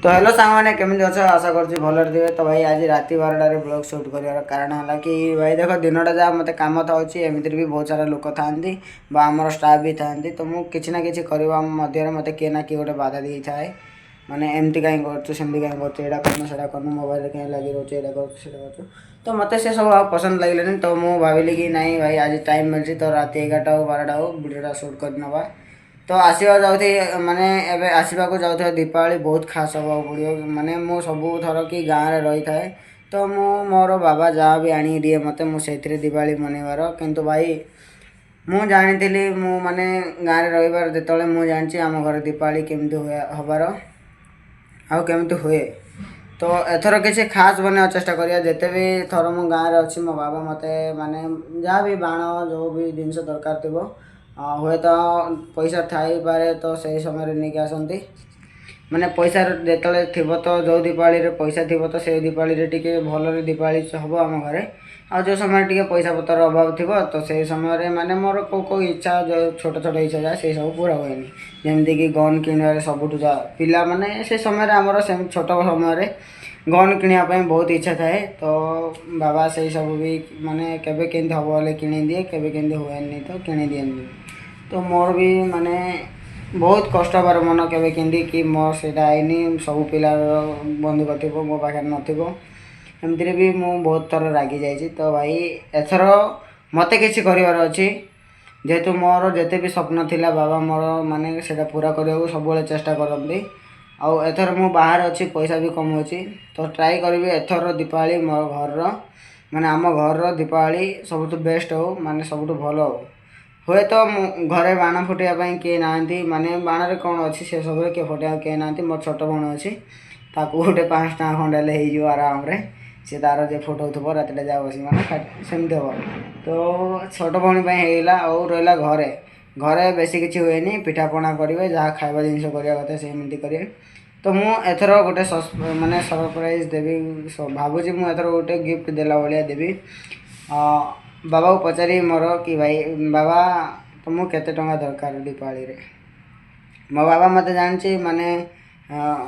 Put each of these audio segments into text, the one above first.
तो हेलो सांग मैंने केमी अच्छे आशा कर भल थे। तो भाई आज रात 12टार ब्लॉग सुट कर कारण है कि भाई देख दिनटा जहाँ मत कम था एमती भी बहुत सारा लोक था आमर स्टाफ भी था। तो मुझे कि ना कि मध्य मत किए ना किए गोटे बाधा दी थाए माने एमती कहीं करमती कहीं करना करना मोबाइल कहीं लगी रोचे कर तो मत से सब पसंद लगे। तो मुझे भाविली कि नहीं भाई आज टाइम मिलती तो रात 11टा हो 12टा हो भिडियोटा सुट कर नवा। तो आसवा जाऊे माने एबे आसवाक जाऊे दीपावली बहुत खास हवा पड़ो माने मु सबू थर कि गाँव में रही थाए। तो मु मोर बाबा जहाँ भी आनी दिए मत मुझे दीपावली मनइबार किंतु भाई मु जानी मु माने गाँव में रहीबार जो मुझे जानी आम घर दीपावली केमती हुए हबार आउ केमती हुए। तो एथर किसी खास बना चेष्टा करिया जिते भी थर मु गाँव में अच्छी मो बाबा मत माने जहाँ भी बाण जो भी जिनस दरकार थी हुए तो पैसा थाई पारे तो सही समय नहीं आसती माने पैसा जिते थी तो जो दीपावली रे पैसा थी तो से दीपावली टी भल दीपावली हम आम घरे आ जो समय टी पैसा पतर अभाव थी तो से समय माने मोर को इच्छा जो छोट छोट इच्छा जाए से सब पूरा हुए जमती कि गन किण सबुठ जा पिला माने से समय आमर से छोट समय गन किणापी बहुत इच्छा थाए। तो बाबा से सब भी माने केबे केंती हम बोले किणी दिए केबे केंती हुए तो किणी दिए। तो मोर भी माने बहुत कष्ट बार मन केबे केंती कि मोर सेटा आईनी सब पिला बंधुक थी मो पाखे नमती भी मु बहुत थर रागी जाइए। तो भाई एथर मत कि अच्छी जेहेतु मोर जिते भी स्वप्न थिला बाबा मोर माने सेटा पूरा करने को सब चेष्टा करती आउ एथर मु बाहर अच्छी पैसा भी कम अच्छी। तो ट्राए करी एथर दीपावली मोर घर माने आम घर दीपावली सब बेस्ट हो माने सब भल हो हुए तो घरे बाण फुटाइवाई किए ना माने बाण रे कौन अच्छी से सब किए फुटा किए ना मोर छोट भौणी अच्छी ताकू गोटे 5 टका खंडे हो आराम रे सी तार जे फुटाऊ रात जा बस माने सेमती हम। तो छोट भौणी होगा और रहा घरे घरे बेसी किसी हुए पिठापणा करेंगे जहाँ खावा जिनस करवा कथा सेमती करेंगे। तो मु एथर गोटे माने सरप्राइज देवी भावुँ मुझे गोटे गिफ्ट देला भाया देवी बाबा को पचारि मोर कि भाई बाबा तुमको केते टंका दरकार दीपावली रे मो बाबा मत जानी माने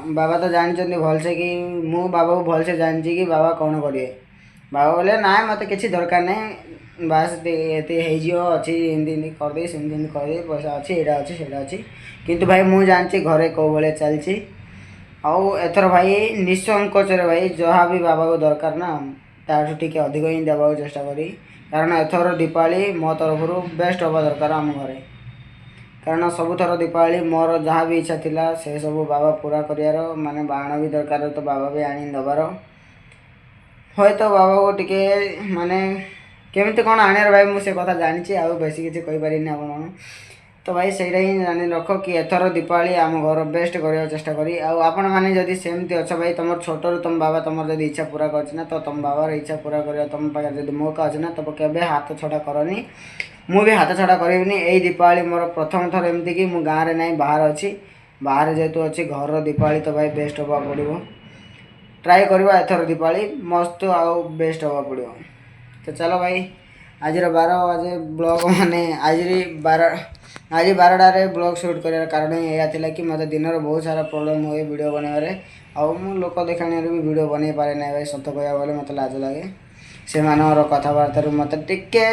बाबा तो जानते भलसे कि मु बाबा को भलसे जानी कि बाबा कौन करेंगे। बाबा बोले ना मत किसी दरकार नहीं बास ये अच्छी हिंदी करदे सेमती करदे पैसा अच्छी यहाँ अच्छी से अच्छी किंतु भाई मुझे जानी घरे कौ भाई चलती आउ एथर भाई निसंकोचरे भाई जहाँ भी बाबा को दरकार ना ताठू टी अधिक ही देवा चेष्टा करी कारण एथर दीपावली मो तरफ बेस्ट हवा दरकार आम घरे कारण सबुथर दीपावली मोर जहाँ भी इच्छा थिला से सब बाबा पूरा करार माने बाण भी दरकार तो बाबा भी आनी दबार हे तो बाबा को टिके माने केमती कौन आने भाई मुझे कथा जानी आउ बेसी किसी कहींपारे आप। तो भाई से ही जानी रख कि एथर दीपावली आम घर बेस्ट करने चेष्टा करी आपण मैंने जदि सेमती अच्छ भाई तुम छोट तुम बाबा तुम जब इच्छा पूरा करना तो तुम बाबार इच्छा पूरा कर तुम पाखे जब मौका अच्छे ना तो केवे हाथ छड़ा करनी मु भी हाथ छड़ा करी यही दीपावली मोर प्रथम थर एमती कि मु गाँव में ना बाहर अच्छी बाहर जेहेतु अच्छी घर दीपावली तो भाई बेस्ट हवा पड़ो ट्राए करवा एथर दीपावली मस्त आउ बेस्ट हवा पड़ो। तो चलो भाई आज 12 ब्लॉग माने आज 12टारे ब्लॉग शूट कर कारण यह कि मत दिन बहुत सारा प्रॉब्लम हुए वीडियो बनवारे आउ मु लोक देखाने भी वीडियो बन पारे ना भाई सत कह गले मत लाज लगे से कथबार्तार मत टिके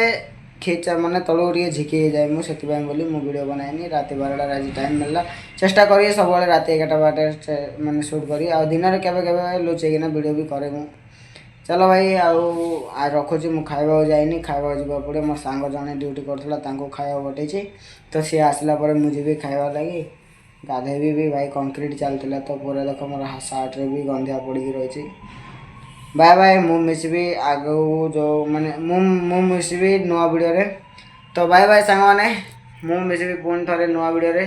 खींचा माने तलू टे झिकी जाए मुझे बोली मु वीडियो बनाएनी रात 12टार आज टाइम मिलला चेष्टा करी सब रात 11टा बाटे माने शूट करी आ दिन में केवे लुचेकिना वीडियो भी करे मु। चलो भाई आ रखुची मु खाइबा जाइनी खाइबा जावा पड़े मोर सांग जने ड्यूटी करथला तांको खाइबा बटेछि तो सी आसला पर मुझे भी खाइबा लगी गाधेबी भी भाई कंक्रीट चलता तो पूरा देख मोर सार्ट रे भी गंधिया पड़ी रही। बाय बाय मु मिसबी आगो जो माने मु मिसबी नुआ वीडियो रे। तो बाय बाय सांग माने मु मिसबी पुणी थे नुआ वीडियो रे।